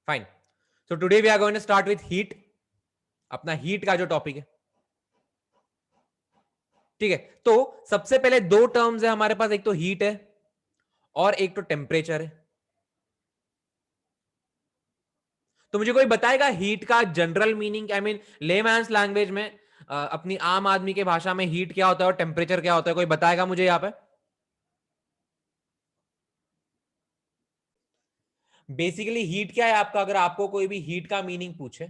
Fine. So today we are going to start with heat. अपना heat का जो topic है, ठीक है. तो सबसे पहले दो टर्म्स है हमारे पास, एक तो हीट है और एक तो टेम्परेचर है. तो मुझे कोई बताएगा हीट का general meaning, I mean layman's language में, अपनी आम आदमी के भाषा में हीट क्या होता है और टेम्परेचर क्या होता है? कोई बताएगा मुझे यहां पे? बेसिकली हीट क्या है आपका? अगर आपको कोई भी हीट का मीनिंग पूछे,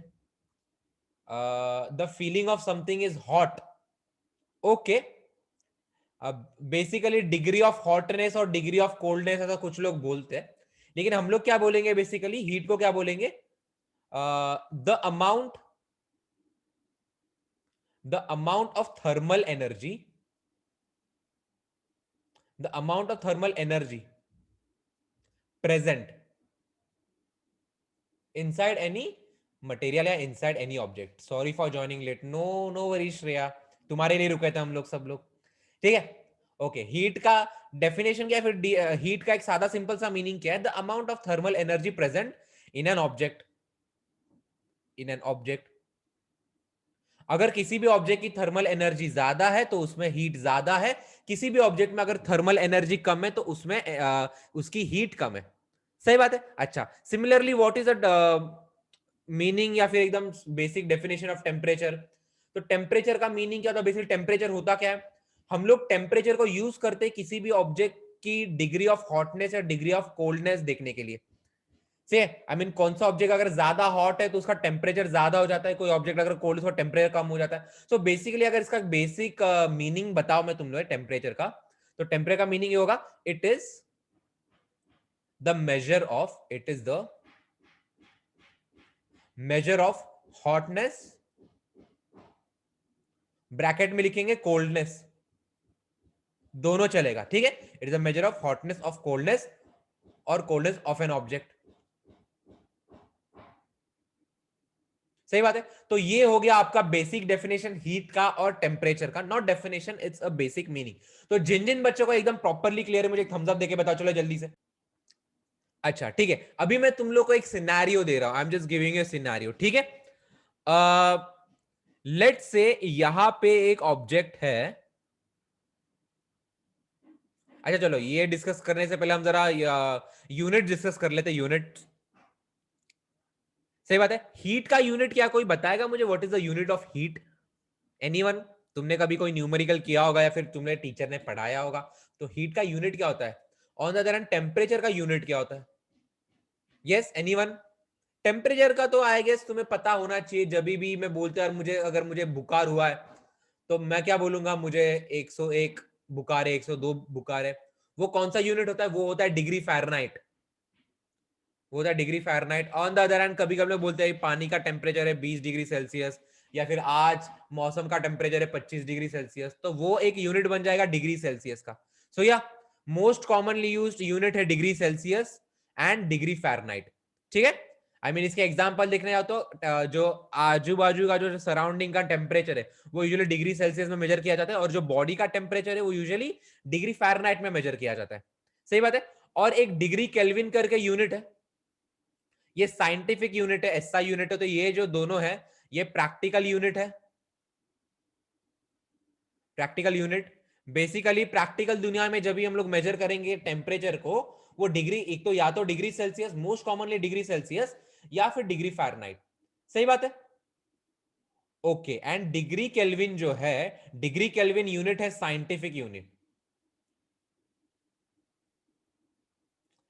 the feeling of something is hot. Okay. अब बेसिकली डिग्री ऑफ हॉटनेस और डिग्री ऑफ कोल्डनेस ऐसा कुछ लोग बोलते हैं, लेकिन हम लोग क्या बोलेंगे? बेसिकली हीट को क्या बोलेंगे? The amount of thermal energy, the amount of thermal energy present inside any material या inside any object. Sorry for joining late. No no worry Shreya, तुम्हारे लिए रुके थे हम लोग सब लोग. ठीक है. ओके. हीट का डेफिनेशन क्या है फिर? हीट का एक सादा सिंपल सा मीनिंग क्या है? The amount of thermal energy present in an object. In an object. अगर किसी भी ऑब्जेक्ट की थर्मल एनर्जी ज्यादा है तो उसमें हीट ज्यादा है. किसी भी ऑब्जेक्ट में अगर थर्मल एनर्जी कम है तो उसमें उसकी हीट कम है. सही बात है. अच्छा, similarly what is the meaning या फिर एकदम बेसिक डेफिनेशन ऑफ टेम्परेचर? तो टेम्परेचर का मीनिंग क्या होता है? बेसिकली टेम्परेचर होता क्या है? हम लोग टेम्परेचर को यूज करते हैं किसी भी ऑब्जेक्ट की डिग्री ऑफ हॉटनेस या डिग्री ऑफ कोल्डनेस देखने के लिए. से आई मीन कौन सा ऑब्जेक्ट अगर ज्यादा हॉट है तो उसका टेम्परेचर ज्यादा हो जाता है, कोई ऑब्जेक्ट अगर कोल्ड है तो टेम्परेचर कम हो जाता है. सो बेसिकली अगर इसका बेसिक मीनिंग बताओ मैं तुम लोग टेम्परेचर का, तो टेम्परेचर का मीनिंग ये होगा, it is the measure of, it is the measure of hotness, bracket में लिखेंगे कोल्डनेस, दोनों चलेगा. ठीक है. It is the measure of hotness of coldness और कोल्डनेस ऑफ एन ऑब्जेक्ट. सही बात है. तो ये हो गया आपका बेसिक डेफिनेशन हीट का और टेम्परेचर का. Not definition, it's a basic meaning. तो जिन जिन बच्चों को एकदम प्रॉपरली क्लियर है मुझे एक थम्स अप देके बताओ, चलो जल्दी से. अच्छा ठीक है. अभी मैं तुम लोग को एक सिनेरियो दे रहा हूं. I am just giving you scenario. ठीक है. लेट्स से यहां पे एक ऑब्जेक्ट है. अच्छा चलो, ये डिस्कस करने से पहले हम जरा यूनिट डिस्कस कर लेते. यूनिट. सही बात है. हीट का यूनिट क्या? कोई बताएगा मुझे what is the unit of heat? Anyone? तुमने कभी कोई न्यूमेरिकल किया होगा या फिर तुमने टीचर ने पढ़ाया होगा. तो हीट का यूनिट क्या होता है? On the other hand temperature का यूनिट क्या होता है? Yes, anyone? टेम्परेचर का तो आई गेस तुम्हें पता होना चाहिए. जब भी मैं बोलते हैं मुझे, अगर मुझे बुखार हुआ है तो मैं क्या बोलूंगा? मुझे 101 बुखार है, 102 बुखार है. वो कौन सा यूनिट होता है? वो होता है डिग्री फ़ारेनहाइट. वो होता है degree Fahrenheit. On the other hand कभी कभी लोग बोलते हैं पानी का टेम्परेचर है 20 डिग्री सेल्सियस, या फिर आज मौसम का टेम्परेचर है 25 डिग्री सेल्सियस, तो वो एक यूनिट बन जाएगा डिग्री सेल्सियस का. सो या मोस्ट कॉमनली यूज्ड यूनिट है degree Celsius and degree Fahrenheit. ठीक है. आई मीन इसके एग्जांपल देखने जाओ तो जो आजू बाजू का जो सराउंडिंग का टेम्परेचर है वो यूजुअली डिग्री सेल्सियस में मेजर किया जाता है, और जो बॉडी का टेम्परेचर है वो यूजुअली डिग्री फ़ारेनहाइट में मेजर किया जाता है. सही बात है. और एक डिग्री केल्विन करके यूनिट है. ये साइंटिफिक यूनिट है, एसआई यूनिट है. तो ये जो दोनों है ये प्रैक्टिकल यूनिट है. Practical unit. बेसिकली प्रैक्टिकल दुनिया में जब भी हम लोग मेजर करेंगे टेम्परेचर को, वो डिग्री, एक तो या तो degree Celsius, most commonly degree Celsius, या फिर डिग्री फ़ारेनहाइट. सही बात है. ओके. एंड डिग्री केल्विन जो है, डिग्री केल्विन यूनिट है scientific unit.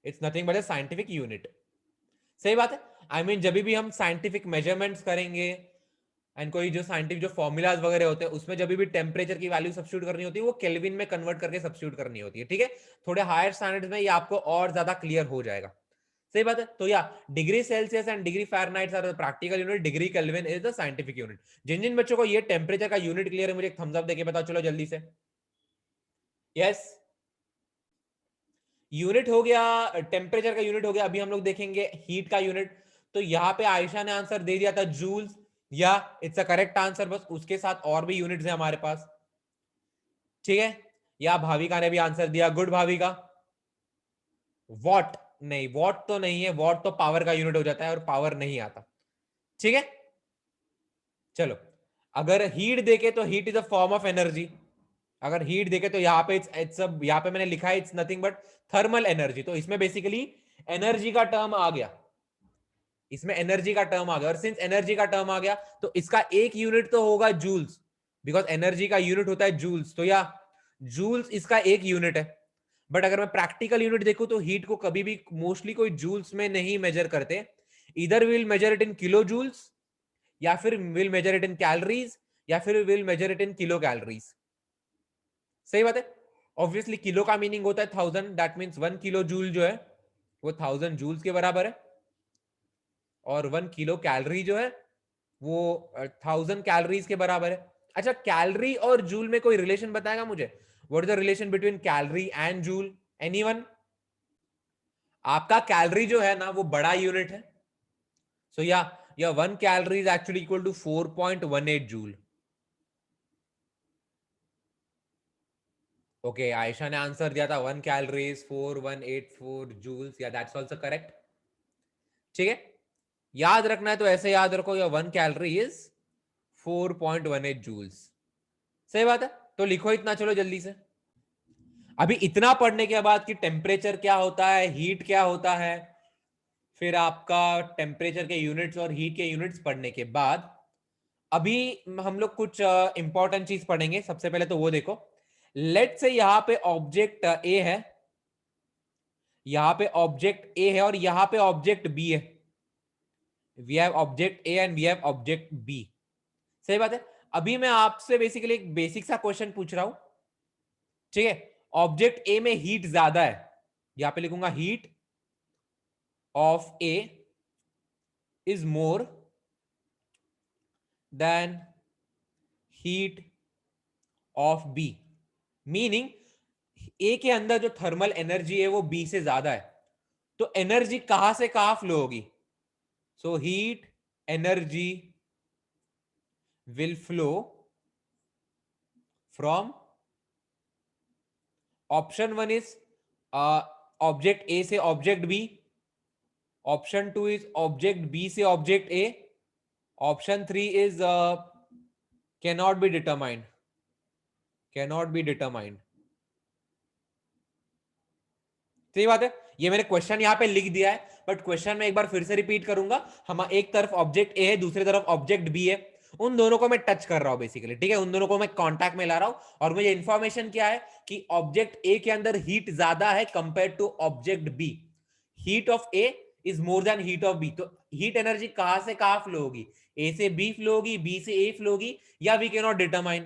It's nothing but a scientific unit. सही बात है. आई मीन जब भी हम साइंटिफिक मेजरमेंट्स करेंगे एंड कोई जो साइंटिफिक जो फॉर्मूलाज वगैरह होते हैं उसमें जब भी टेम्परेचर की वैल्यू सब्स्टिट्यूट करनी होती है वो केल्विन में कन्वर्ट करके सब्स्टिट्यूट करनी होती है. ठीक है. थोड़े हायर स्टैंडर्ड्स में ये आपको और ज्यादा क्लियर हो जाएगा. सही बात है. तो या degree Celsius and degree Fahrenheit are the practical unit, degree Kelvin is the scientific unit. जिन जिन बच्चों को ये टेम्परेचर का यूनिट क्लियर है मुझे एक थम्स अप देके बताओ, चलो जल्दी से. यस. यूनिट हो गया. टेम्परेचर का यूनिट हो गया. अभी हम लोग देखेंगे हीट का यूनिट. तो यहां पे आयशा ने आंसर दे दिया था जूल्स. या इट्स अ करेक्ट आंसर. बस उसके साथ और भी यूनिट्स है हमारे पास. ठीक है. या भाविका ने भी आंसर दिया. गुड भाविका. वॉट. नहीं, वॉट तो नहीं है, वॉट तो पावर का यूनिट हो जाता है और पावर नहीं आता। ठीक है, चलो, अगर हीट देखे तो heat is a form of energy. अगर हीट देखे तो यहाँ पे इट्स यहाँ पे मैंने लिखा है it's nothing but thermal energy, तो इसमें बेसिकली एनर्जी का टर्म आ गया, इसमें एनर्जी का टर्म आ गया, और सिंस एनर्जी का टर्म आ गया तो इसका एक यूनिट तो होगा जूल्स, बिकॉज एनर्जी का यूनिट होता है जूल्स, तो या जूल्स इसका एक यूनिट है। बट अगर मैं प्रैक्टिकल यूनिट देखूं तो हीट को कभी भी मोस्टली कोई जूल्स में नहीं मेजर करते, इधर will measure it in kilo joules, या फिर will measure it in calories, या फिर will measure it in kilo calories. सही बात है, ऑब्वियसली किलो का मीनिंग होता है 1000, दैट मींस 1 किलो जूल जो है वो 1000 जूल्स के बराबर है, और 1 किलो कैलोरी जो है वो 1000 कैलोरीज के बराबर है। अच्छा, कैलोरी और जूल में कोई रिलेशन बताएगा मुझे? What is the relation between calorie and joule? Anyone? आपका कैलोरी जो है ना वो बड़ा यूनिट है, so yeah 1 calorie is actually equal to 4.18 joule. Okay, Ayesha ने आंसर दिया था 1 calorie is 4184 joules, yeah that's also correct. ठीक है, याद रखना है तो ऐसे याद रखो, या 1 कैलोरी इज 4.18 जूल्स। सही बात है, तो लिखो इतना, चलो जल्दी से। अभी इतना पढ़ने के बाद कि टेम्परेचर क्या होता है, हीट क्या होता है, फिर आपका टेम्परेचर के यूनिट्स और हीट के यूनिट्स पढ़ने के बाद अभी हम लोग कुछ इंपॉर्टेंट चीज पढ़ेंगे। सबसे पहले तो वो देखो, लेट से यहां पे ऑब्जेक्ट ए है, यहां पे ऑब्जेक्ट ए है और यहां पे ऑब्जेक्ट बी है। We have object A and we have object B. सही बात है, अभी मैं आपसे बेसिकली एक बेसिक सा क्वेश्चन पूछ रहा हूं। ठीक है, ऑब्जेक्ट ए में हीट ज्यादा है, यहां पे लिखूंगा heat of A is more than heat of B, meaning A के अंदर जो थर्मल एनर्जी है वो बी से ज्यादा है, तो एनर्जी कहां से कहां फ्लो होगी? So heat energy will flow from option 1 is object A से object B, option 2 is object B से object A, option 3 is cannot be determined, cannot be determined. सही बात है, ये मैंने क्वेश्चन यहां पे लिख दिया है, बट क्वेश्चन में एक बार फिर से रिपीट करूंगा। हम एक तरफ ऑब्जेक्ट ए है, दूसरी तरफ ऑब्जेक्ट बी है, उन दोनों को मैं टच कर रहा हूं बेसिकली। ठीक है, उन दोनों को मैं कांटेक्ट में ला रहा हूं, और मुझे इंफॉर्मेशन क्या है कि ऑब्जेक्ट ए के अंदर हीट ज्यादा है compare to object B, heat of A is more than heat of B. तो हीट एनर्जी कहां से कहां फ्लो होगी? ए से बी फ्लो होगी, बी से ए फ्लो होगी, या वी कैन नॉट डिटरमाइन।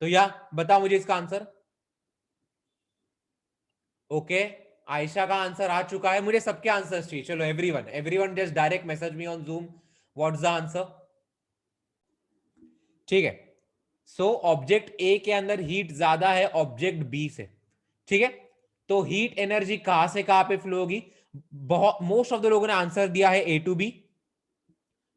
तो या बता मुझे इसका आंसर। ओके, आयशा का आंसर आ चुका है, मुझे सबके आंसर्स चाहिए। चलो everyone, everyone just direct message me on zoom what's the answer. ठीक है, सो ऑब्जेक्ट ए के अंदर हीट ज्यादा है ऑब्जेक्ट बी से। ठीक है, तो हीट एनर्जी कहां से कहां पे फ्लो होगी? बहुत मोस्ट ऑफ द लोगों ने आंसर दिया है ए टू बी,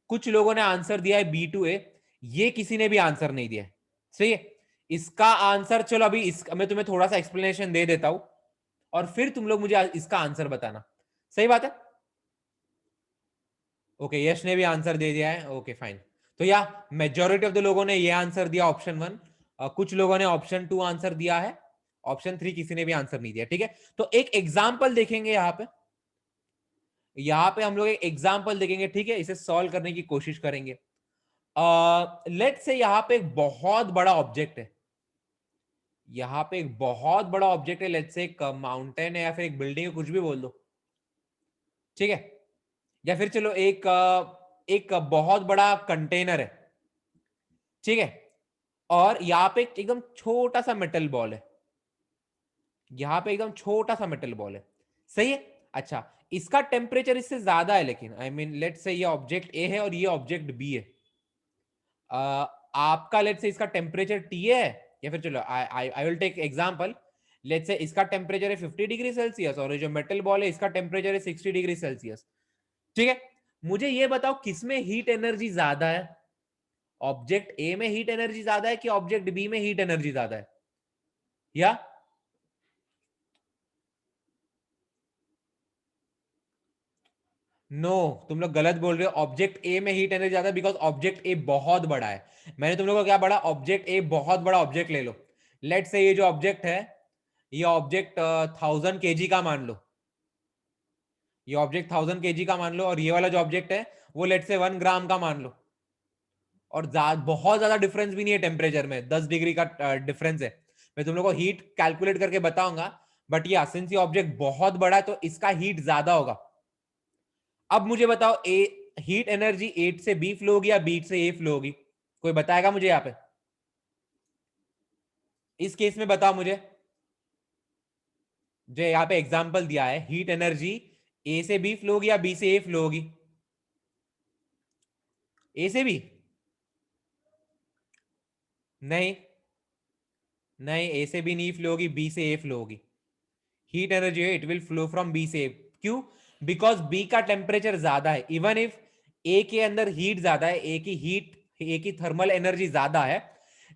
कुछ लोगों ने आंसर दिया है बी टू ए, ये किसी ने भी आंसर नहीं दिया है। सही है, इसका आंसर, चलो अभी इसका मैं तुम्हें थोड़ा सा एक्सप्लेनेशन दे देता हूं, और फिर तुम लोग मुझे इसका आंसर बताना। सही बात है, ओके, यश ने भी आंसर दे दिया है, ओके फाइन। तो या मेजॉरिटी ऑफ द लोगों ने ये आंसर दिया ऑप्शन 1, कुछ लोगों ने ऑप्शन 2 आंसर दिया है, ऑप्शन 3 किसी ने भी आंसर नहीं दिया। ठीक है, तो एक एग्जाम्पल देखेंगे यहां पे, यहां पे हम लोग एक एग्जाम्पल देखेंगे। ठीक है, इसे सॉल्व करने की कोशिश करेंगे। लेट से यहां पे एक बहुत बड़ा ऑब्जेक्ट है, यहां पे एक बहुत बड़ा ऑब्जेक्ट है, लेट से एक माउंटेन है या फिर एक बिल्डिंग है, कुछ भी बोल दो। ठीक है, या फिर चलो एक बहुत बड़ा कंटेनर है। ठीक है, और यहाँ पे एकदम छोटा सा मेटल बॉल है, यहाँ पे एकदम छोटा सा मेटल बॉल है। सही है, अच्छा, इसका टेम्परेचर इससे ज्यादा है, लेकिन आई मीन लेट से ये ऑब्जेक्ट ए है और ये ऑब्जेक्ट बी है। आपका लेट से इसका टेम्परेचर टी है, या फिर चलो I will take example, let say इसका टेम्परेचर है 50 डिग्री सेल्सियस और ये जो मेटल बॉल है इसका टेम्परेचर है 60 डिग्री सेल्सियस। ठीक है, मुझे ये बताओ किसमें हीट एनर्जी ज्यादा है? ऑब्जेक्ट ए में हीट एनर्जी ज्यादा है कि ऑब्जेक्ट बी में हीट एनर्जी ज्यादा है? या नो, तुम लोग गलत बोल रहे हो। ऑब्जेक्ट ए में हीट एनर्जी ज्यादा है बिकॉज ऑब्जेक्ट ए बहुत बड़ा है। मैंने तुम लोगों को क्या बड़ा, ऑब्जेक्ट ए बहुत बड़ा ऑब्जेक्ट ले लो। लेट से ये जो ऑब्जेक्ट है, ये ऑब्जेक्ट 1000 kg का मान लो, ये ऑब्जेक्ट 1000 kg का मान लो, और ये वाला जो ऑब्जेक्ट है वो लेट से 1 ग्राम का मान लो। और बहुत ज्यादा डिफरेंस भी नहीं है टेम्परेचर में, 10 डिग्री का डिफरेंस है। मैं तुम लोग को हीट कैलकुलेट करके बताऊंगा, बट ये सिंस ये ऑब्जेक्ट बहुत बड़ा है तो इसका हीट ज्यादा होगा। अब मुझे बताओ, ए हीट एनर्जी ए से बी फ्लो होगी या बी से ए फ्लो होगी? कोई बताएगा मुझे यहाँ पे? इस केस में बताओ मुझे, जो यहाँ पे एग्जांपल दिया है, हीट एनर्जी ए से बी फ्लो होगी या बी से ए फ्लो होगी? ए से बी? नहीं, नहीं, ए से बी नहीं फ्लो होगी, बी से ए फ्लो होगी। हीट एनर्जी है, it will flow from B से ए। क्यों? बिकॉज बी का टेम्परेचर ज्यादा है। इवन इफ ए के अंदर हीट ज्यादा है, ए की थर्मल एनर्जी ज्यादा है,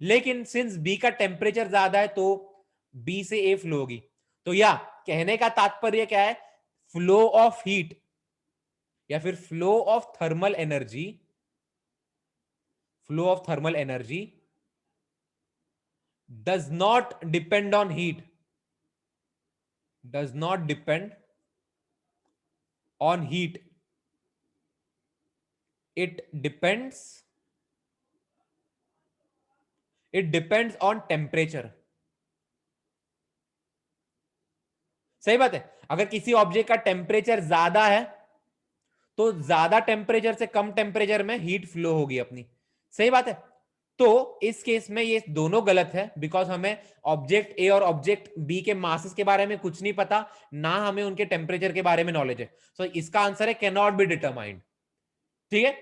लेकिन सिंस बी का टेम्परेचर ज्यादा है तो बी से ए फ्लो होगी। तो या कहने का तात्पर्य क्या है, फ्लो ऑफ हीट या फिर flow of thermal energy, flow of thermal energy does not depend on heat, does not depend on heat, it depends it depends on temperature। सही बात है। अगर किसी ऑब्जेक्ट का टेम्परेचर ज्यादा है तो ज्यादा टेम्परेचर से कम टेम्परेचर में हीट फ्लो होगी अपनी। सही बात है। तो इस केस में ये दोनों गलत है, बिकॉज हमें ऑब्जेक्ट ए और ऑब्जेक्ट बी के मासेस के बारे में कुछ नहीं पता, ना हमें उनके टेम्परेचर के बारे में नॉलेज है। सो इसका आंसर है कैन नॉट बी डिटरमाइंड। ठीक है।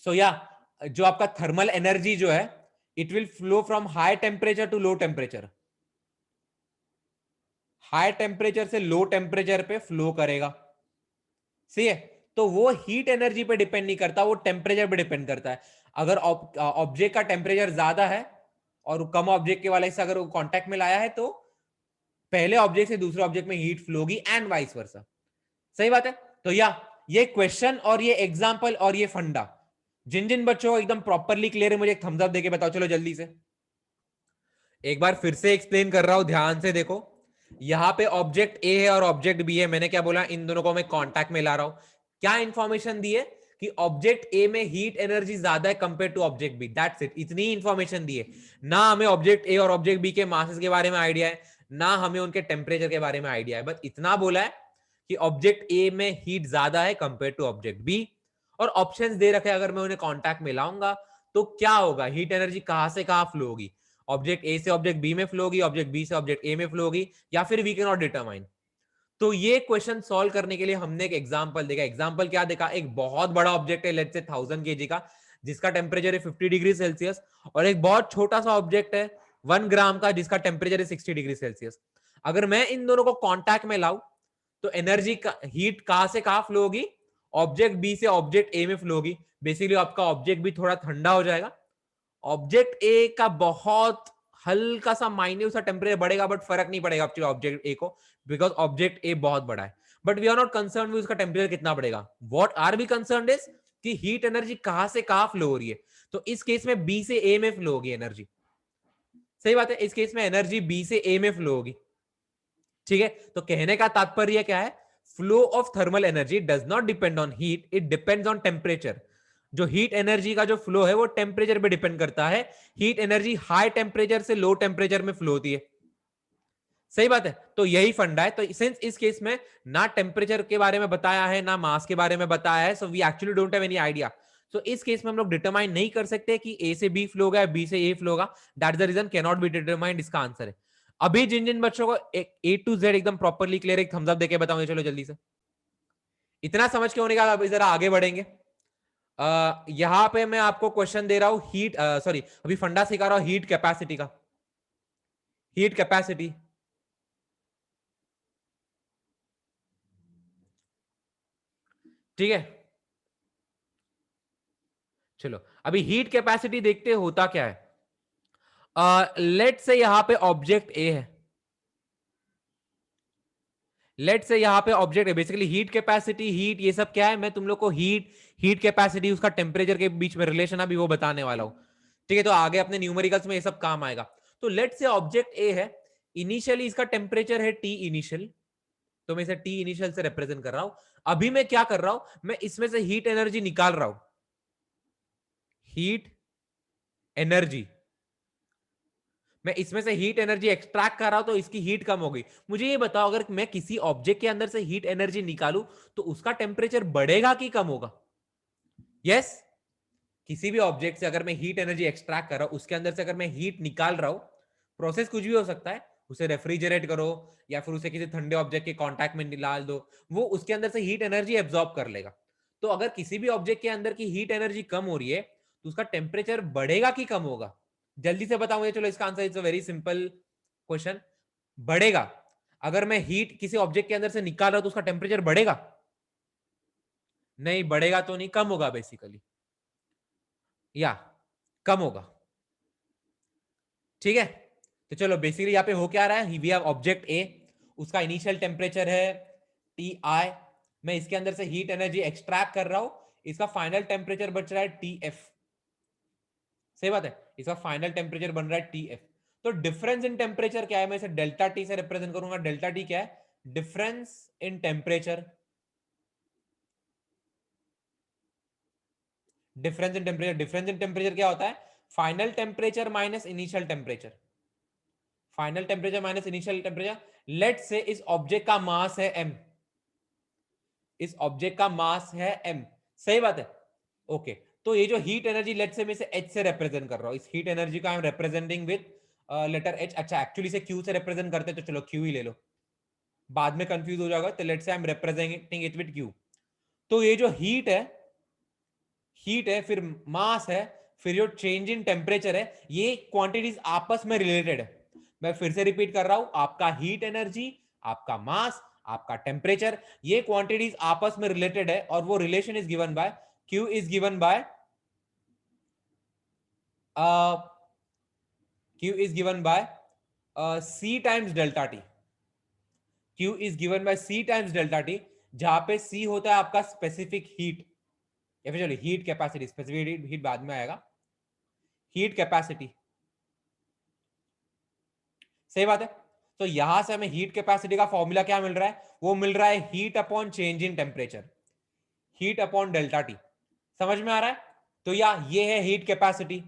सो या जो आपका थर्मल एनर्जी जो है, it will flow from high temperature to low temperature, high temperature से लो टेम्परेचर पे फ्लो करेगा। सही है। तो वो हीट एनर्जी पे डिपेंड नहीं करता, वो टेम्परेचर पे डिपेंड करता है। अगर ऑब्जेक्ट का टेम्परेचर ज्यादा है और कम ऑब्जेक्ट के वाले से अगर वो कांटेक्ट में लाया है, तो पहले ऑब्जेक्ट से दूसरे ऑब्जेक्ट में हीट फ्लो होगी एंड वाइस वर्सा। सही बात है। तो या ये क्वेश्चन और ये एग्जांपल और ये फंडा, जिन जिन बच्चों को एकदम प्रॉपरली क्लियर है, मुझे एक थम्स अप देके बताओ। चलो जल्दी से एक बार फिर से एक्सप्लेन कर रहा हूं, ध्यान से देखो। यहां पे ऑब्जेक्ट ए है और ऑब्जेक्ट बी है। मैंने क्या बोला, इन दोनों को मैं कांटेक्ट में ला रहा हूं। क्या इंफॉर्मेशन दी है कि ऑब्जेक्ट ए में हीट एनर्जी ज्यादा है compare to object B, that's it. इतनी इंफॉर्मेशन दी है। ना हमें ऑब्जेक्ट ए और ऑब्जेक्ट बी के मासेस के बारे में आइडिया है, ना हमें उनके टेम्परेचर के बारे में आइडिया है, बस इतना बोला है कि ऑब्जेक्ट ए में हीट ज्यादा है कंपेयर टू ऑब्जेक्ट बी। और ऑप्शंस दे रखे, अगर मैं उन्हें कांटेक्ट में लाऊंगा तो क्या होगा, हीट एनर्जी कहां से कहां फ्लो होगी, ऑब्जेक्ट ए से ऑब्जेक्ट बी में फ्लो होगी, ऑब्जेक्ट बी से ऑब्जेक्ट ए में फ्लो होगी, या फिर वी कैन नॉट डिटरमाइन। तो ये क्वेश्चन सॉल्व करने के लिए हमने एक एग्जांपल देखा। एग्जांपल क्या देखा, एक बहुत बड़ा ऑब्जेक्ट है लेट्स से 1000 kg का, जिसका टेम्परेचर है 50 डिग्री सेल्सियस, और एक बहुत छोटा सा ऑब्जेक्ट है 1 ग्राम का, जिसका टेम्परेचर है 60 डिग्री सेल्सियस। अगर मैं इन दोनों को कॉन्टैक्ट में लाऊं तो एनर्जी का हीट कहां से कहां फ्लो होगी, ऑब्जेक्ट बी से ऑब्जेक्ट ए में फ्लो होगी। बेसिकली आपका ऑब्जेक्ट भी थोड़ा ठंडा हो जाएगा, ऑब्जेक्ट ए का बहुत हल्का सा माइन्यूट सा टेम्परेचर बढ़ेगा, बट फर्क नहीं पड़ेगा आपके ऑब्जेक्ट ए को, बिकॉज ऑब्जेक्ट ए बहुत बड़ा है। But we are not concern with उसका टेम्परेचर कितना बढ़ेगा। What are we concern is कि हीट एनर्जी कहां से कहां फ्लो हो रही है। तो इस केस में बी से ए में फ्लो होगी एनर्जी। सही बात है, इस केस में एनर्जी बी से ए में फ्लो होगी। ठीक है। तो कहने का तात्पर्य क्या है, flow of thermal energy does not depend on heat, it depends on temperature. जो हीट एनर्जी का जो फ्लो है वो टेम्परेचर पे डिपेंड करता है। हीट एनर्जी हाई टेम्परेचर से लो टेम्परेचर में फ्लो होती है। सही बात है। तो यही फंडा है। तो सिंस इस केस में ना टेम्परेचर के बारे में बताया है ना मास के बारे में बताया है, so we actually don't have any idea. So इस केस में हम लोग डिटरमाइन नहीं कर सकते कि ए से बी फ्लो होगा या बी से ए फ्लो होगा। That is the reason can not be determined, इसका आंसर है। अभी जिन जिन बच्चों को ए टू जेड एकदम प्रॉपरली क्लियर, एक थम्स अप देके बताऊंगे। चलो जल्दी से, इतना समझ के होने का अभी जरा आगे बढ़ेंगे। यहां पे मैं आपको क्वेश्चन दे रहा हूं हीट, सॉरी अभी फंडा सिखा रहा हूं हीट कैपेसिटी का। हीट कैपेसिटी, ठीक है। चलो अभी हीट कैपेसिटी देखते होता क्या है। लेट से यहां पे ऑब्जेक्ट ए है, लेट से यहाँ पे ऑब्जेक्ट है बेसिकली हीट कैपेसिटी, हीट, ये सब क्या है, मैं तुम लोग को हीट कैपेसिटी, उसका टेम्परेचर के बीच में रिलेशन अभी वो बताने वाला हूं। ठीक है, तो आगे अपने न्यूमेरिकल्स में ये सब काम आएगा। तो लेट से ऑब्जेक्ट ए है, इनिशियली इसका टेम्परेचर है टी इनिशियल, तो मैं इसे टी इनिशियल से रिप्रेजेंट कर रहा हूं। अभी मैं क्या कर रहा हूं, मैं इसमें से हीट एनर्जी निकाल रहा हूं, हीट एनर्जी, मैं इसमें से हीट एनर्जी एक्सट्रैक्ट कर रहा हूं, तो इसकी हीट कम हो गई। मुझे ये बताओ, अगर मैं किसी ऑब्जेक्ट के अंदर से हीट एनर्जी निकालूं तो उसका टेम्परेचर बढ़ेगा कि कम होगा? यस, किसी भी ऑब्जेक्ट से अगर मैं हीट एनर्जी एक्सट्रैक्ट कर रहा हूं, उसके अंदर से अगर मैं हीट निकाल रहा हूं, प्रोसेस कुछ भी हो सकता है, उसे रेफ्रिजरेट करो या फिर उसे किसी ठंडे ऑब्जेक्ट के कांटेक्ट में डाल दो, वो उसके अंदर से हीट एनर्जी एब्जॉर्ब कर लेगा। तो अगर किसी भी ऑब्जेक्ट के अंदर की हीट एनर्जी कम हो रही है तो उसका टेम्परेचर बढ़ेगा कि कम होगा? जल्दी से बताओ मुझे। चलो इसका answer is a very simple question, बढ़ेगा। अगर मैं हीट किसी ऑब्जेक्ट के अंदर से निकाल रहा हूं तो उसका टेम्परेचर बढ़ेगा? नहीं बढ़ेगा, तो नहीं, कम होगा बेसिकली, या कम होगा। ठीक है, तो चलो बेसिकली यहाँ पे हो क्या रहा है, वी हैव ऑब्जेक्ट ए, उसका इनिशियल टेम्परेचर है टी आई, मैं इसके अंदर से हीट एनर्जी एक्सट्रैक्ट कर रहा हूं, इसका फाइनल टेम्परेचर बच रहा है टी एफ। सही बात है, इसका फाइनल टेम्परेचर बन रहा है टी एफ। तो डिफरेंस इन टेम्परेचर क्या है, मैं इसे डेल्टा टी से रिप्रेजेंट करूंगा। डेल्टा टी क्या है? Difference in temperature. Difference in temperature, difference in temperature क्या होता है? Final temperature minus initial temperature, final temperature minus initial temperature. Let say इस ऑब्जेक्ट का मास है m, इस ऑब्जेक्ट का मास है m, सही बात है, ओके। तो ये जो हीट एनर्जी, लेट से मैं इसे h से रिप्रेजेंट कर रहा हूं, इस हीट एनर्जी का I am representing with letter h। अच्छा, एक्चुअली से q से रिप्रेजेंट करते, तो चलो q ही ले लो, बाद में कंफ्यूज हो जाएगा, तो लेट से आई am representing it with q। तो ये जो हीट है, फिर मास है, फिर जो चेंज इन टेम्परेचर है, ये क्वांटिटीज आपस में रिलेटेड है। मैं फिर से रिपीट कर रहा हूं, आपका हीट एनर्जी, आपका मास, आपका टेम्परेचर, ये क्वांटिटीज आपस में रिलेटेड है, और वो relation is given bye Q is given bye Q is given bye C times delta T. Q is given bye C times delta T, जहां पे C होता है आपका स्पेसिफिक हीट, या फिर चलिए हीट कैपेसिटी, स्पेसिफिक हीट बाद में आएगा, हीट कैपेसिटी, सही बात है। तो यहां से हमें हीट कैपेसिटी का फॉर्मूला क्या मिल रहा है? वो मिल रहा है heat upon change in temperature, heat upon delta T. समझ में आ रहा है? तो या ये है हीट कैपेसिटी।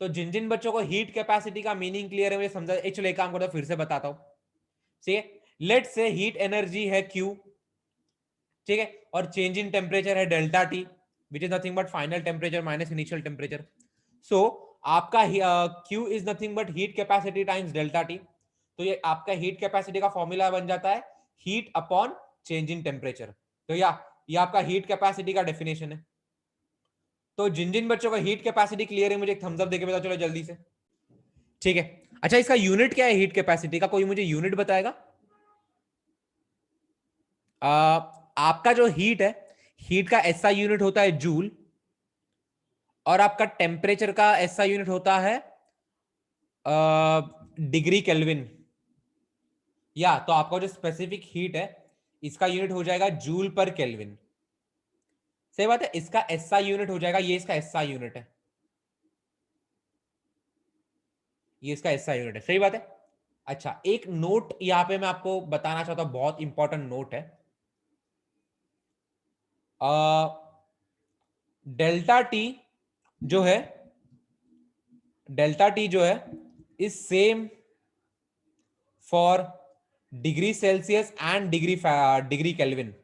तो जिन जिन बच्चों को हीट कैपेसिटी का मीनिंग क्लियर है, मुझे समझा, चलो एक काम करता हूं, फिर से बताता हूं। ठीक है, लेट से हीट एनर्जी है Q, ठीक है, और चेंज इन टेम्परेचर है delta T, which is nothing but final temperature minus initial temperature. So आपका Q is nothing but heat capacity times delta T. तो ये आपका हीट कैपेसिटी का फॉर्मूला बन जाता है heat upon change in temperature. तो या ये आपका हीट कैपेसिटी का डेफिनेशन है। तो जिन जिन बच्चों का हीट कैपेसिटी क्लियर है, मुझे एक थम्स अप देके बताओ, चलो जल्दी से। ठीक है, अच्छा इसका यूनिट क्या है हीट कैपेसिटी का? कोई मुझे यूनिट बताएगा? आपका जो हीट है, हीट का एसआई यूनिट होता है जूल, और आपका टेम्परेचर का एसआई यूनिट होता है डिग्री केल्विन। या तो आपका जो स्पेसिफिक हीट है, इसका यूनिट हो जाएगा जूल पर केल्विन। सही बात है, इसका एसआई यूनिट हो जाएगा, ये इसका एसआई यूनिट है, ये इसका एसआई यूनिट है, सही बात है। अच्छा, एक नोट यहां पे मैं आपको बताना चाहता हूं, बहुत इंपॉर्टेंट नोट है। डेल्टा टी जो है, डेल्टा टी जो है is same for degree Celsius and degree kelvin.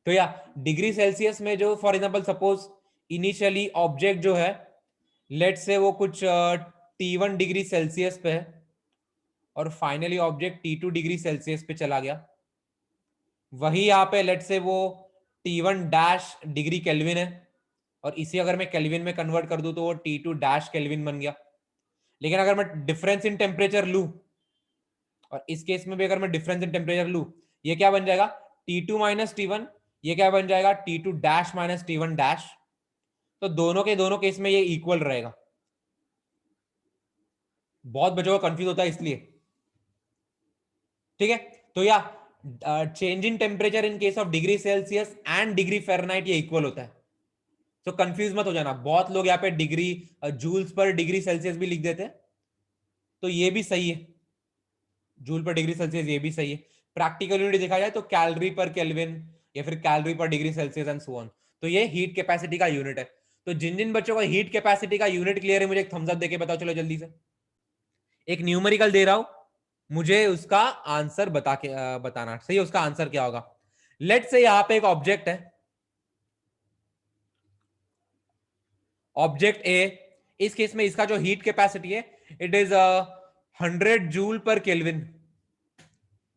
तो या डिग्री सेल्सियस में जो, for example suppose initially object जो है, लेट से वो कुछ T1 डिग्री सेल्सियस पे है, और finally object T2 degree Celsius पे चला गया। वही यहाँ पे लेट से वो T1 डैश डिग्री केल्विन है, और इसी अगर मैं केल्विन में कन्वर्ट कर दूं तो वो T2 डैश केल्विन बन गया। लेकिन अगर मैं डिफरेंस इन टेम्परेचर लूं, और इस केस में भी अगर मैं डिफरेंस इन टेम्परेचर लूं, ये क्या बन जाएगा? T2 माइनस T1, ये क्या बन जाएगा? T2 dash minus T1 dash. तो दोनों के दोनों केस में ये इक्वल रहेगा। बहुत बच्चों को कंफ्यूज होता है इसलिए। ठीक है, तो या change in temperature in case of degree Celsius and degree Fahrenheit ये इक्वल होता है। तो कंफ्यूज मत हो जाना, बहुत लोग यहाँ पे डिग्री जूल्स पर डिग्री सेल्सियस भी लिख देते हैं, तो ये भी सही है, जूल पर डिग्री सेल्सियस ये भी सही है। प्रैक्टिकल यूनिट देखा जाए तो कैलोरी पर केल्विन या फिर कैलोरी पर degree Celsius and so on. तो ये हीट कैपेसिटी का यूनिट है। तो जिन जिन बच्चों को हीट कैपेसिटी का यूनिट क्लियर है मुझे एक थम्स अप देके बताओ, चलो जल्दी से। एक न्यूमेरिकल दे रहा हूं, मुझे उसका आंसर बताना सही है, उसका आंसर क्या होगा। लेट्स से यहां पे एक ऑब्जेक्ट है, ऑब्जेक्ट ए। इस केस में इसका जो हीट कैपेसिटी है इट इज 100 जूल पर केल्विन।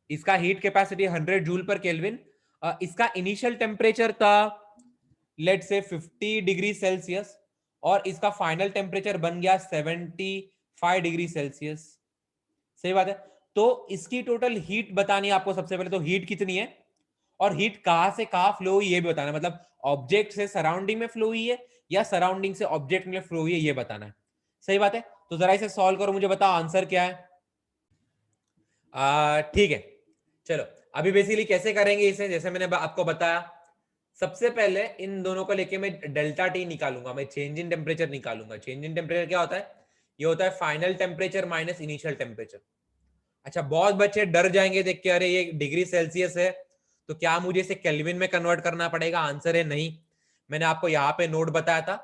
इसका हीट कैपेसिटी 100 जूल पर केल्विन। इसका इनिशियल टेम्परेचर था लेट से 50 डिग्री सेल्सियस और इसका फाइनल टेम्परेचर बन गया 75 डिग्री सेल्सियस। सही बात है। तो इसकी टोटल हीट बतानी है आपको सबसे पहले, तो हीट कितनी है और हीट कहां से कहां फ्लो हुई ये भी बताना है, मतलब ऑब्जेक्ट से सराउंडिंग में फ्लो हुई है या सराउंडिंग से ऑब्जेक्ट में फ्लो हुई है ये बताना है। सही बात है। तो जरा इसे सॉल्व करो, मुझे बताओ आंसर क्या है। ठीक है, चलो अभी बेसिकली कैसे करेंगे इसे, जैसे मैंने आपको बताया, सबसे पहले इन दोनों को लेके मैं डेल्टा टी निकालूंगा, मैं चेंज इन टेम्परेचर निकालूंगा। चेंज इन टेम्परेचर क्या होता है, ये होता है final temperature minus initial temperature. अच्छा, बहुत बच्चे डर जाएंगे देख के, अरे ये डिग्री सेल्सियस है तो क्या मुझे इसे केल्विन में कन्वर्ट करना पड़ेगा। आंसर है नहीं। मैंने आपको यहाँ पे नोट बताया था,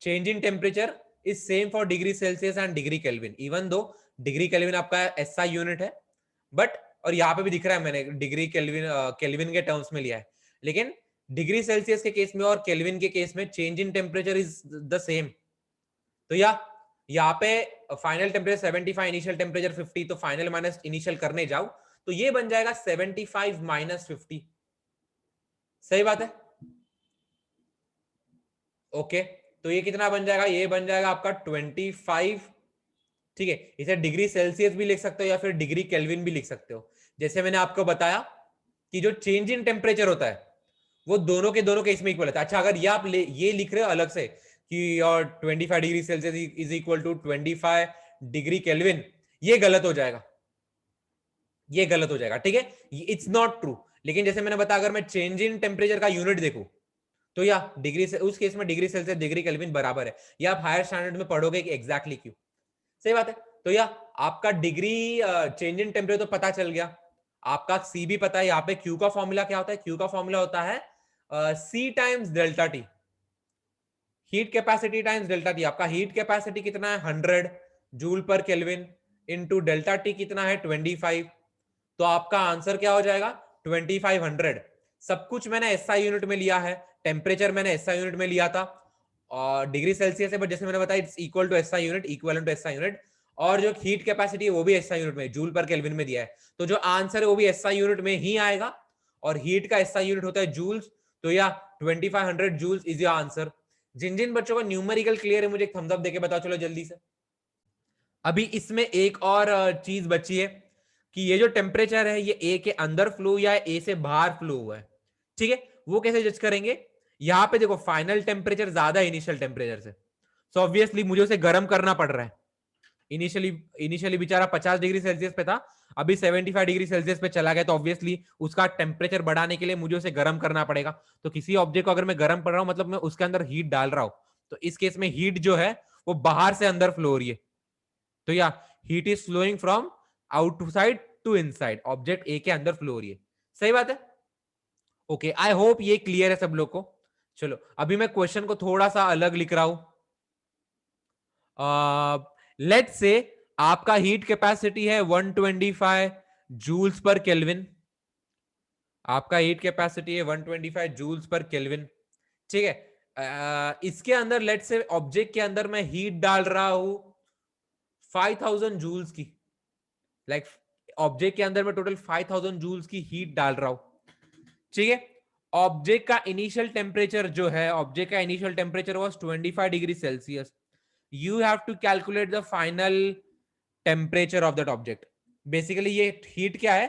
change in temperature is same for degree Celsius and degree kelvin, even though degree kelvin आपका एसआई यूनिट है, बट और यहाँ पे भी दिख रहा है मैंने डिग्री केल्विन केल्विन के टर्म्स में लिया है, लेकिन डिग्री सेल्सियस के केस में और केल्विन के केस में change in temperature is the same. तो यहाँ पे फाइनल टेम्परेचर 75, इनिशियल टेम्परेचर 50, तो फाइनल माइनस इनिशियल करने जाओ तो ये बन जाएगा 75 माइनस 50। सही बात है। ओके, तो ये कितना बन जाएगा, ये बन जाएगा आपका 25। ठीक है, इसे डिग्री सेल्सियस भी लिख सकते हो या फिर डिग्री केल्विन भी लिख सकते हो। जैसे मैंने आपको बताया कि जो चेंज इन टेम्परेचर होता है वो दोनों के दोनों केस में इक्वल होता है। अच्छा, अगर ये आप ये लिख रहे हो अलग से कि और 25 degree Celsius is equal to 25 degree Kelvin, ये गलत हो जाएगा, ये गलत हो जाएगा। ठीक है, इट्स नॉट ट्रू। लेकिन जैसे मैंने बताया, अगर मैं चेंज इन टेम्परेचर का यूनिट देखूं तो या डिग्री से उस केस में डिग्री सेल्सियस डिग्री केल्विन बराबर है, या आप हायर स्टैंडर्ड में पढ़ोगे कि एग्जैक्टली क्यों। सही बात है। तो या आपका डिग्री चेंज इन टेम्परेचर तो पता चल गया, आपका सी भी पता है। यहाँ पे क्यू का फॉर्मूला क्या होता है, क्यू का फॉर्मूला होता है C times delta T, heat capacity times delta T. आपका हीट कैपेसिटी कितना है 100 जूल पर केल्विन इंटू डेल्टा टी कितना है 25। तो आपका आंसर क्या हो जाएगा 2500। सब कुछ मैंने एसआई यूनिट में लिया है, टेम्परेचर मैंने एसआई यूनिट में लिया था और डिग्री सेल्सियस है, बट जैसे मैंने बताया it's equal to SI unit, equal to SI unit. और जो हीट कैपेसिटी है वो भी एसआई यूनिट में, जूल पर केल्विन में दिया है, तो जो आंसर है वो भी एसआई यूनिट में ही आएगा और हीट का एसआई यूनिट होता है जूल्स। तो या 2500 जूल्स इज योर आंसर। जिन जिन बच्चों का न्यूमेरिकल क्लियर है मुझे एक थम्स अप देके बताओ, चलो जल्दी से। अभी इसमें एक और चीज बची है कि ये जो टेम्परेचर है ये ए के अंदर फ्लो या ए से बाहर फ्लो हुआ है। ठीक है, वो कैसे जज करेंगे, यहां पे देखो फाइनल टेम्परेचर ज्यादा है इनिशियल टेम्परेचर से, सो ऑब्वियसली मुझे उसे गर्म करना पड़ रहा है। इनिशियली इनिशियली बेचारा 50 डिग्री सेल्सियस पे था, अभी 75 डिग्री सेल्सियस पे चला गया, तो ऑब्वियसली उसका टेम्परेचर बढ़ाने के लिए मुझे उसे गर्म करना पड़ेगा। तो किसी ऑब्जेक्ट को अगर मैं गर्म कर रहा हूं मतलब मैं उसके अंदर हीट डाल रहा हूं, तो इस केस में हीट जो है वो बाहर से अंदर फ्लो हो रही है। तो या heat is flowing from outside to inside, object A के अंदर फ्लो हो रही है। सही बात है। ओके, आई होप ये क्लियर है सब लोग को। चलो अभी मैं क्वेश्चन को थोड़ा सा अलग लिख रहा हूं। लेट्स से आपका हीट कैपेसिटी है 125 जूल्स पर केल्विन, आपका हीट कैपेसिटी है 125 जूल्स पर केल्विन। ठीक है, इसके अंदर लेट्स से ऑब्जेक्ट के अंदर मैं हीट डाल रहा हूं 5000 जूल्स की, लाइक ऑब्जेक्ट के अंदर मैं टोटल 5000 जूल्स की हीट डाल रहा हूं। ठीक है, ऑब्जेक्ट का इनिशियल टेम्परेचर जो है, ऑब्जेक्ट का initial temperature was 25 degree Celsius. You have to calculate the final temperature of that object. Basically ये हीट क्या है,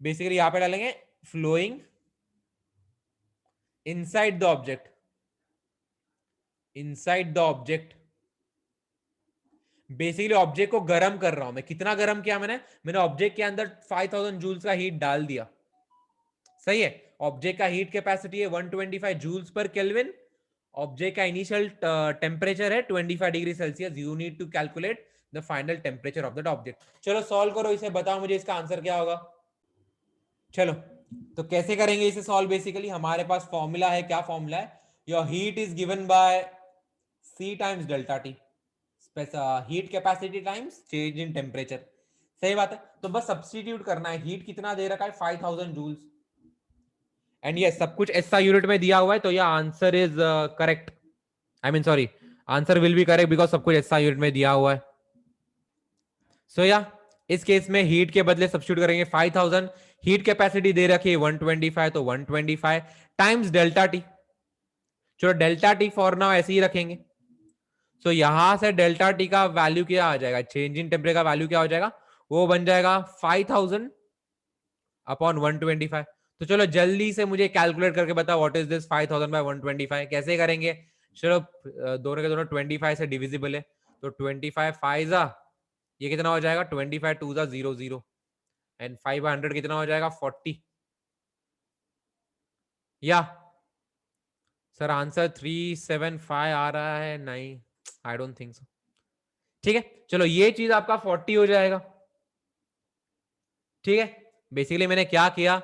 बेसिकली यहां पे डालेंगे flowing inside the object, inside the object basically object को गर्म कर रहा हूं मैं। कितना गर्म किया मैंने ऑब्जेक्ट के अंदर 5000 जूल्स का हीट डाल दिया। सही है, ऑब्जेक्ट का हीट कैपेसिटी है 125 जूल्स पर केल्विन। ऑब्जेक्ट का इनिशियल टेम्परेचर है 25 degree Celsius. You need to calculate the final temperature of that object. चलो सॉल्व करो इसे, बताओ मुझे इसका आंसर क्या होगा। चलो तो कैसे करेंगे इसे सॉल्व। बेसिकली हमारे पास फॉर्मूला है, क्या फॉर्मूला है, your heat is given bye C times delta T, heat capacity times change in temperature. सही बात है, तो बस सब्स्टिट्यूट करना है। हीट कितना दे रखा है 5000 जूल्स, एंड ये सब कुछ ऐसा यूनिट में दिया हुआ है, तो यह answer is correct. I mean sorry, answer will be correct because सब कुछ ऐसा यूनिट में दिया हुआ है। सो या इस केस में हीट के बदले सब्स्टिट्यूट करेंगे 5000, हीट कैपेसिटी दे रखी है 125, तो 125 टाइम्स डेल्टा टी। चलो डेल्टा टी फॉर नाउ ऐसे ही रखेंगे। सो यहां से डेल्टा टी का वैल्यू क्या आ जाएगा, चेंज इन टेम्परेचर का वैल्यू क्या हो जाएगा, वो बन जाएगा 5000 अपॉन 125। तो चलो जल्दी से मुझे कैलकुलेट करके बताओ व्हाट इज दिस 5000 बाय 125 कैसे करेंगे। चलो दोनों के दोनों 25 से डिविजिबल है, तो 25 फाइव जा, ये कितना हो जाएगा 25 टू जा 00, एंड 500 कितना हो जाएगा 40। या सर आंसर 375 आ रहा है, नहीं आई डोंट थिंक सो। ठीक है, चलो ये चीज आपका 40 हो जाएगा। ठीक है, बेसिकली मैंने क्या किया,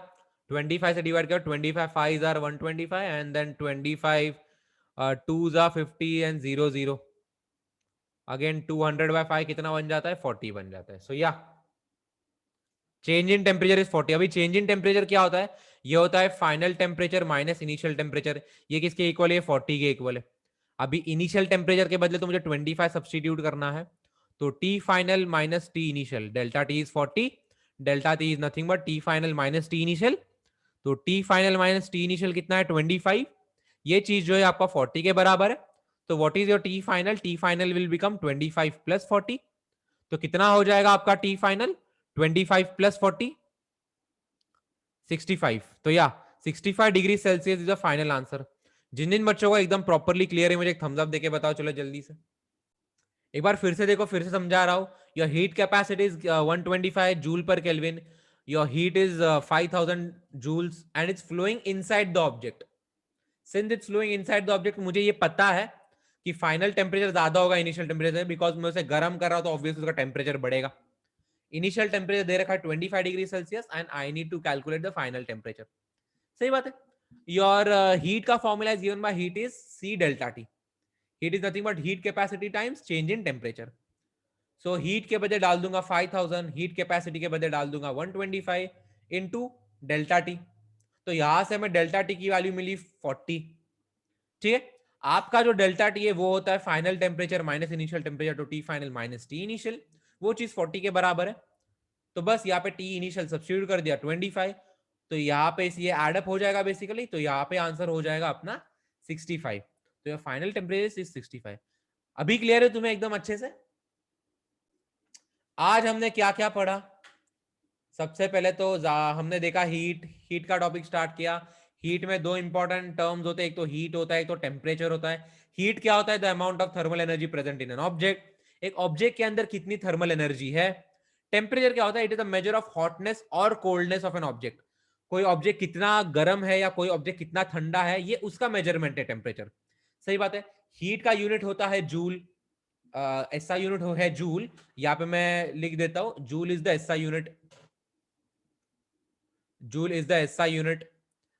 25 से डिवाइड किया, 25 5 are 125 and then 25 2 are 50 and 00, again 200 by 5 कितना बन जाता है 40 बन जाता है। सो या चेंज इन टेम्परेचर इज 40। अभी चेंज इन टेम्परेचर क्या होता है, ये होता है final temperature minus initial temperature. ये किसके इक्वल है, 40 के इक्वल है। अभी इनिशियल टेम्परेचर के बदले तो मुझे 25 सब्सटीट्यूट करना है, तो T final minus T initial, delta T is 40, delta T is nothing but T final minus T initial. तो T final minus T initial कितना है 25, ये चीज जो है आपका 40 के बराबर है। तो what is your T final, T final will become 25 plus 40। तो कितना हो जाएगा आपका टी फाइनल 25 प्लस 40 65। तो या 65 degree Celsius is the final answer. जिन जिन बच्चों को एकदम प्रॉपरली क्लियर है मुझे एक थम्स अप देके बताओ, चलो जल्दी से एक बार फिर से देखो, फिर से समझा रहा हूं। Your heat capacity is 125 joule पर Kelvin, your heat is 5000 joules and it's flowing inside the object. Since it's flowing inside the object, मुझे ये पता है कि फाइनल टेम्परेचर ज्यादा होगा इनिशियल टेम्परेचर से, बिकॉज मैं उसे गर्म कर रहा हूं तो ऑब्वियसली उसका टेम्परेचर बढ़ेगा। इनिशियल टेम्परेचर दे रखा है 25 degree Celsius and I need to calculate the final temperature. सही बात है। योर हीट का formula is given by heat is C delta T. Heat is nothing but heat capacity times change in temperature. So heat के बदले डाल दूंगा 5000, heat capacity के बदले डाल दूंगा 125 इनटू डेल्टा टी। तो यहां से हमें डेल्टा टी की वैल्यू मिली 40। ठीक है, आपका जो डेल्टा टी है वो होता है final temperature minus initial temperature, तो T final minus T initial, वो चीज 40 के बराबर है। तो बस यहाँ पे टी इनिशियल सब्स्टिट्यूट कर दिया 25, तो यहाँ पे ये एडअप हो जाएगा बेसिकली, तो यहाँ पे आंसर हो जाएगा अपना 65। तो ये फाइनल टेम्परेचर इज 65। अभी क्लियर है तुम्हें एकदम अच्छे से। आज हमने क्या क्या पढ़ा, सबसे पहले तो हमने देखा हीट का टॉपिक स्टार्ट किया। हीट में दो इंपॉर्टेंट टर्म्स होते हैं, एक तो हीट होता है, एक तो टेम्परेचर होता है। हीट क्या होता है, the amount of thermal energy present in an object, एक ऑब्जेक्ट के अंदर कितनी थर्मल एनर्जी है। टेम्परेचर क्या होता है, it is the measure of hotness और कोल्डनेस ऑफ एन ऑब्जेक्ट। कोई ऑब्जेक्ट कितना गर्म है या कोई ऑब्जेक्ट कितना ठंडा है, ये उसका मेजरमेंट है टेम्परेचर। सही बात है। हीट का यूनिट होता है जूल, ऐसा यूनिट है जूल, यहाँ पे मैं लिख देता हूं, joule is the SI unit, joule is the SI unit.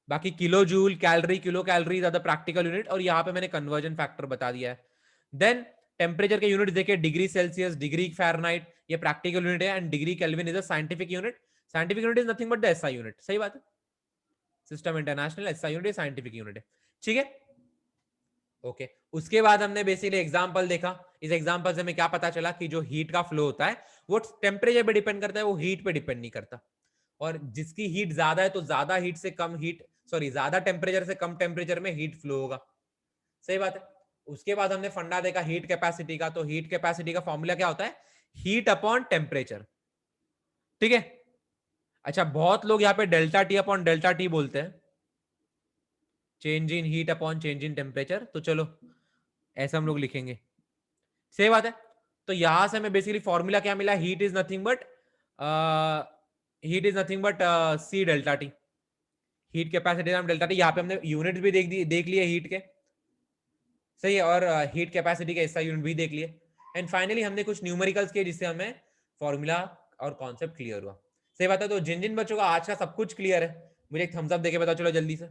बाकी kilo joule, calorie, kilo calorie ज्यादा प्रैक्टिकल यूनिट, और यहां पे मैंने कन्वर्जन फैक्टर बता दिया है। देन टेम्परेचर के यूनिट देखे, डिग्री सेल्सियस, डिग्री फ़ारेनहाइट, ये प्रैक्टिकल यूनिट है, and degree Kelvin is a scientific unit. Scientific unit is nothing but the SI unit. सही बात है, system international SI unit scientific unit है। ठीक है, ओके। उसके बाद हमने बेसिकली एग्जांपल देखा। इस एग्जांपल से हमें क्या पता चला कि जो हीट का फ्लो होता है वो टेम्परेचर पे डिपेंड करता है, वो हीट पे डिपेंड नहीं करता। और जिसकी हीट ज्यादा है तो ज्यादा हीट से कम हीट, सॉरी ज्यादा टेम्परेचर से कम टेम्परेचर में हीट फ्लो होगा। सही बात है। उसके बाद हमने फंडा देखा हीट कैपेसिटी का, तो हीट कैपेसिटी का फॉर्मूला क्या होता है, हीट अपॉन टेम्परेचर। ठीक है। अच्छा, बहुत लोग यहाँ पे delta T upon delta T बोलते हैं, change in heat upon change in temperature. तो चलो ऐसा हम लोग लिखेंगे। सही बात है। तो यहां से हमें बेसिकली फॉर्मूला क्या मिला, heat is nothing but C delta T, heat capacity नाम डेल्टा टी। यहाँ पे हमने यूनिट्स भी देख लिए हीट के, सही है, और हीट कैपेसिटी का हिस्सा यूनिट भी देख लिए। एंड फाइनली हमने कुछ न्यूमेरिकल्स किए जिससे हमें फॉर्मूला और कॉन्सेप्ट क्लियर हुआ। सही बात है, तो जिन जिन बच्चों का आज का सब कुछ क्लियर है, मुझे एक थम्स अप देके बताओ चलो जल्दी से।